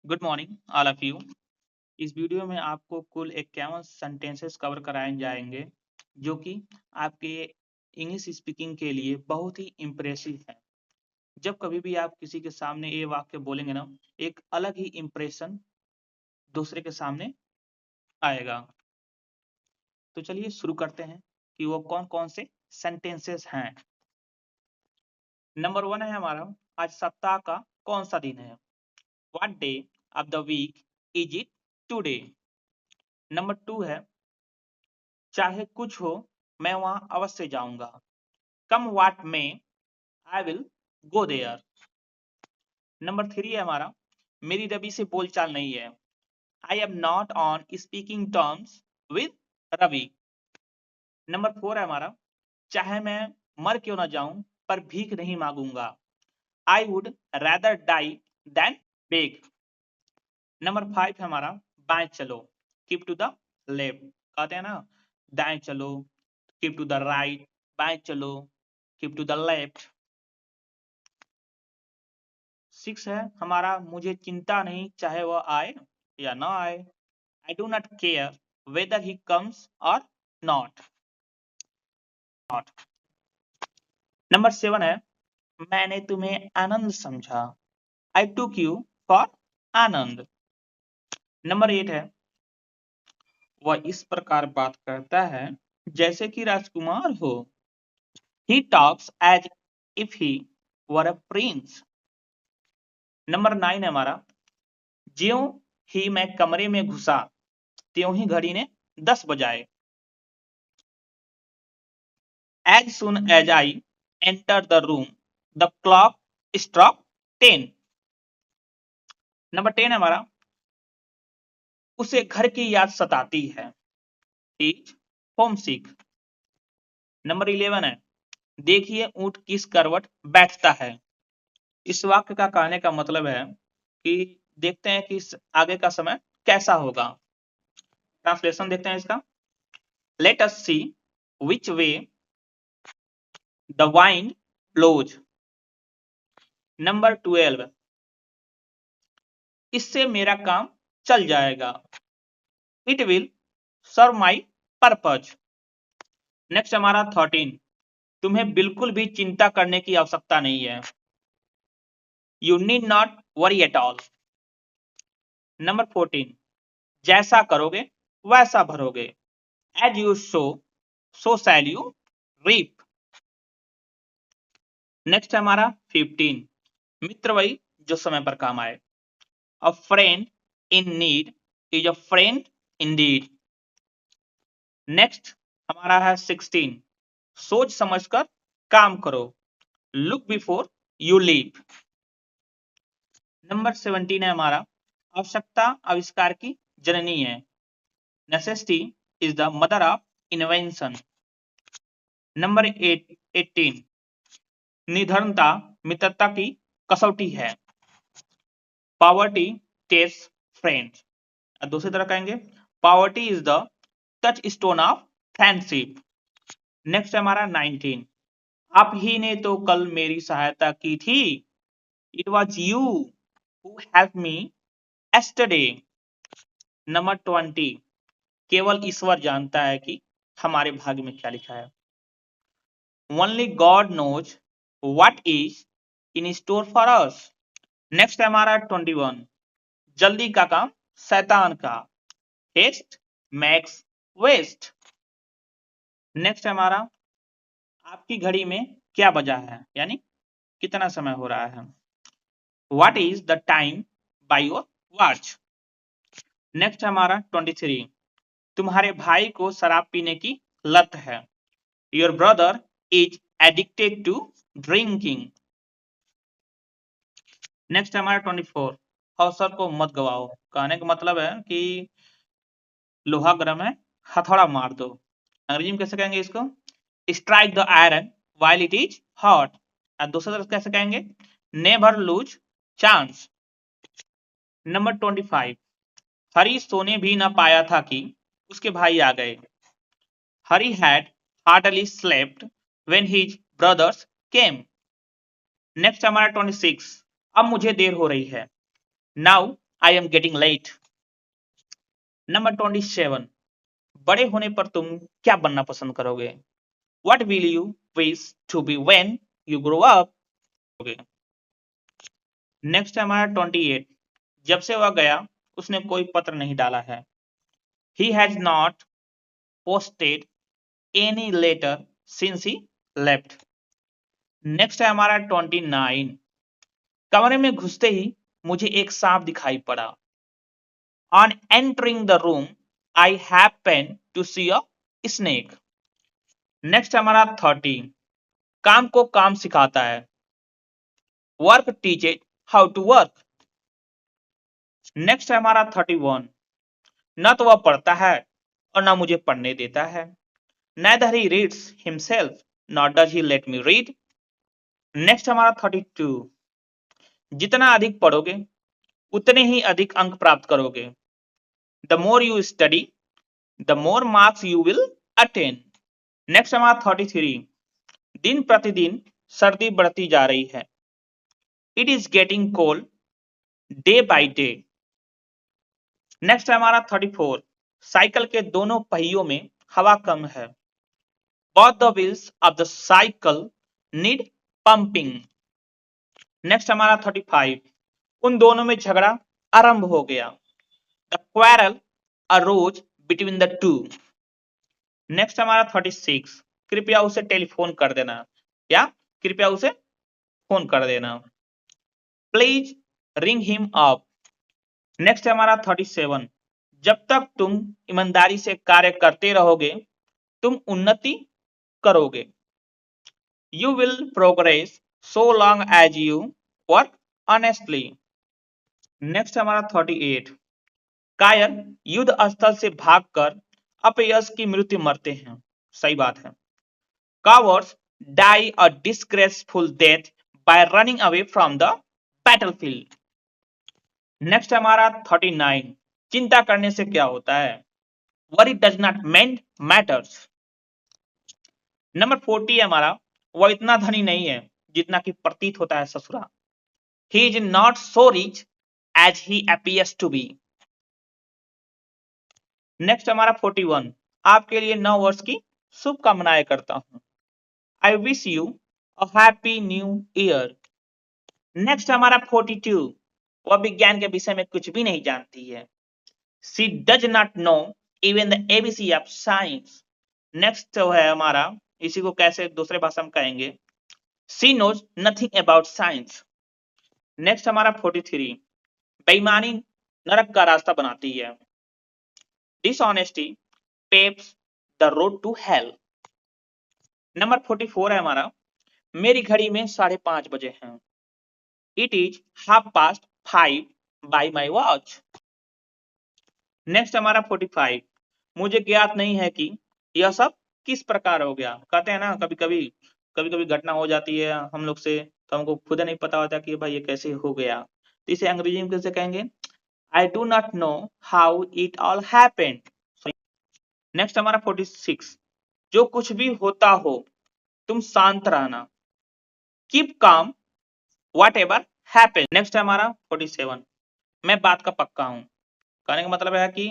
Good morning all of you. इस video में आपको कुल 51 सेंटेंसेस कवर कराए जाएंगे जो कि आपके इंग्लिश स्पीकिंग के लिए बहुत ही इम्प्रेसिव है। जब कभी भी आप किसी के सामने ये वाक्य बोलेंगे ना, एक अलग ही इम्प्रेशन दूसरे के सामने आएगा। तो चलिए शुरू करते हैं कि वो कौन कौन से सेंटेंसेस हैं। नंबर 1 है हमारा, आज सप्ताह का कौन सा दिन है। What day of the week is it today. Number 2 है, चाहे कुछ हो मैं वहां अवश्य जाऊंगा। Come what may I will go there. Number 3 है हमारा, मेरी रवि से बोलचाल नहीं है। I am not on speaking terms with Ravi. Number 4 है हमारा, चाहे मैं मर क्यों ना जाऊं पर भीख नहीं मांगूंगा। I would rather die than beg. Number 5 है हमारा, बाएं चलो, कीप टू द लेफ्ट। कहते हैं ना, दाएं चलो, कीप टू द राइट, बाएं चलो, कीप टू द लेफ्ट। 6 है हमारा, मुझे चिंता नहीं चाहे वह आए या ना आए। I do not care whether he comes और नॉट। नंबर 7 है, मैंने तुम्हें आनंद समझा। आई टूक यू फॉर आनंद। नंबर 8 है, वह इस प्रकार बात करता है जैसे कि राजकुमार हो। He talks as if he were a prince. Number 9 है हमारा, ज्यों ही मैं कमरे में घुसा त्यों ही घड़ी ने 10 बजाए। As soon as I entered the room, the clock struck 10. Number 10 है हमारा, उसे घर की याद सताती है। He is homesick. नंबर 11 है, देखिए ऊंट किस करवट बैठता है। इस वाक्य का कहने का मतलब है कि देखते हैं कि आगे का समय कैसा होगा। ट्रांसलेशन देखते हैं इसका। Let us see which way the wind blows. Number 12, इससे मेरा काम चल जाएगा। It will serve my purpose. Next हमारा 13, तुम्हें बिल्कुल भी चिंता करने की आवश्यकता नहीं है। You need not worry at all. Number 14, जैसा करोगे वैसा भरोगे। As you sow so shall you reap. Next हमारा 15, मित्र वही जो समय पर काम आए। A friend in need is a friend indeed. Next हमारा है 16, सोच समझकर काम करो। Look before you leave. Number 17 है हमारा, आवश्यकता आविष्कार की जननी है। Necessity is the mother of invention. Number 18, निर्धनता मित्रता की कसौटी है। Poverty test friend. दूसरी तरह कहेंगे, poverty is the touchstone of friendship. Next है हमारा 19, आप ही ने तो कल मेरी सहायता की थी। It was you who help me yesterday. Number 20, केवल ईश्वर जानता है कि हमारे भाग्य में क्या लिखा है। Only God knows what is in store for us. Next है हमारा 21, जल्दी का काम शैतान का। Haste max waste. नेक्स्ट है हमारा, आपकी घड़ी में क्या बजा है, यानी कितना समय हो रहा है। What is the time by your watch. Next है हमारा 23, तुम्हारे भाई को शराब पीने की लत है। Your brother is addicted to drinking. Next है हमारा 24, अवसर को मत गवाओ। कहने का मतलब है कि लोहा गर्म है, हथौड़ा मार दो। अंग्रेजी में कैसे कहेंगे इसको, strike the iron while it is hot. और दूसरी तरफ कैसे कहेंगे, नेवर लूज चांस। नंबर 25, हरी सोने भी ना पाया था कि उसके भाई आ गए। Hari had hardly slept when his brothers came. Next हमारा 26, अब मुझे देर हो रही है। Now I am getting late. Number 27, बड़े होने पर तुम क्या बनना पसंद करोगे? What will you wish to be when you grow up? Next है हमारा 28, जब से वह गया उसने कोई पत्र नहीं डाला है। He has not posted any letter since he left. Next है हमारा 29, कमरे में घुसते ही मुझे एक सांप दिखाई पड़ा। On entering the room I happened to see a snake. Next हमारा 30, काम को काम सिखाता है। Work teaches how to work. Next है हमारा 31, न तो वह पढ़ता है और न मुझे पढ़ने देता है। Neither he reads himself nor does he let me read. Next हमारा 32, जितना अधिक पढ़ोगे उतने ही अधिक अंक प्राप्त करोगे। The more you study the more marks you will attain. Next हमारा 33, दिन प्रतिदिन सर्दी बढ़ती जा रही है। It is getting cold day by day. Next है हमारा 34, साइकिल के दोनों पहियों में हवा कम है। Both the wheels of the cycle need pumping. Next हमारा 35, उन दोनों में झगड़ा आरंभ हो गया। The quarrel arose between the two. Next हमारा 36, कृपया उसे टेलीफोन कर देना, या कृपया उसे फोन कर देना। Please ring him up. Next हमारा 37, जब तक तुम ईमानदारी से कार्य करते रहोगे तुम उन्नति करोगे। You will progress so long as you work honestly. Next हमारा 38, कायर युद्ध स्थल से भागकर अपयश की मृत्यु मरते हैं। सही बात है। Cowards die a disgraceful death by running away from the battlefield. Next हमारा 39, चिंता करने से क्या होता है? Worry does not mend matters. Number 40 है हमारा, वह इतना धनी नहीं है जितना कि प्रतीत होता है ससुरा। He is not so rich as he appears to be. Next हमारा 41, आपके लिए नव वर्ष की शुभकामनाएं करता हूं। I wish you a happy new year. Next हमारा 42, वह विज्ञान के विषय में कुछ भी नहीं जानती है। She does not know even the ABC of science. Next है हमारा, इसी को कैसे दूसरे भाषा में कहेंगे, She knows nothing about science. Next हमारा 43, बेईमानी नरक का रास्ता बनाती है। Dishonesty paves the road to hell. Number 44 है हमारा, मेरी घड़ी में 5:30 बजे हैं। It is 5:30 by my watch. Next हमारा 45, मुझे ज्ञात नहीं है कि यह सब किस प्रकार हो गया। कहते हैं ना, कभी कभी घटना हो जाती है हम लोग से तो हमको खुद नहीं पता होता कि भाई ये कैसे हो गया। तो इसे अंग्रेजी में कैसे कहेंगे? I do not know how it all happened. Next हमारा 46, जो कुछ भी होता हो तुम शांत रहना। Keep calm what ever happen. Next है हमारा 47, मैं बात का पक्का हूं। कहने का मतलब है कि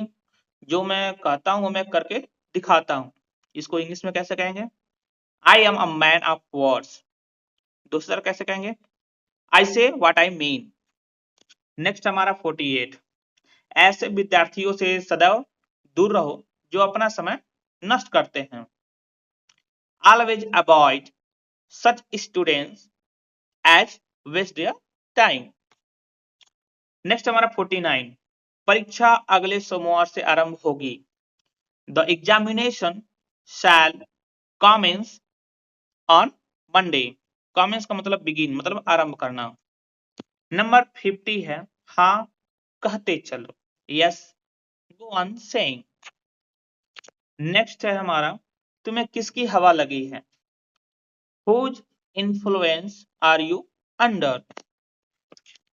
जो मैं कहता हूं वो मैं करके दिखाता हूं। इसको इंग्लिश में कैसे कहेंगे? I am a man of words. दूसरा कैसे कहेंगे? आई से व्हाट आई मीन। नेक्स्ट हमारा 48, ऐसे विद्यार्थियों से सदैव दूर रहो जो अपना समय नष्ट करते हैं। Always avoid such students as waste their time. Next हमारा 49, परीक्षा अगले सोमवार से आरंभ होगी। The examination shall commence on Monday. Commence का मतलब begin, मतलब आरंभ करना। नंबर 50 है, हाँ कहते चलो। Yes, go on saying. Next है हमारा, तुम्हें किसकी हवा लगी है? Whose influence are you under?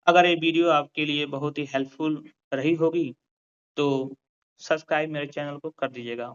अगर ये वीडियो आपके लिए बहुत ही हेल्पफुल रही होगी तो सब्सक्राइब मेरे चैनल को कर दीजिएगा।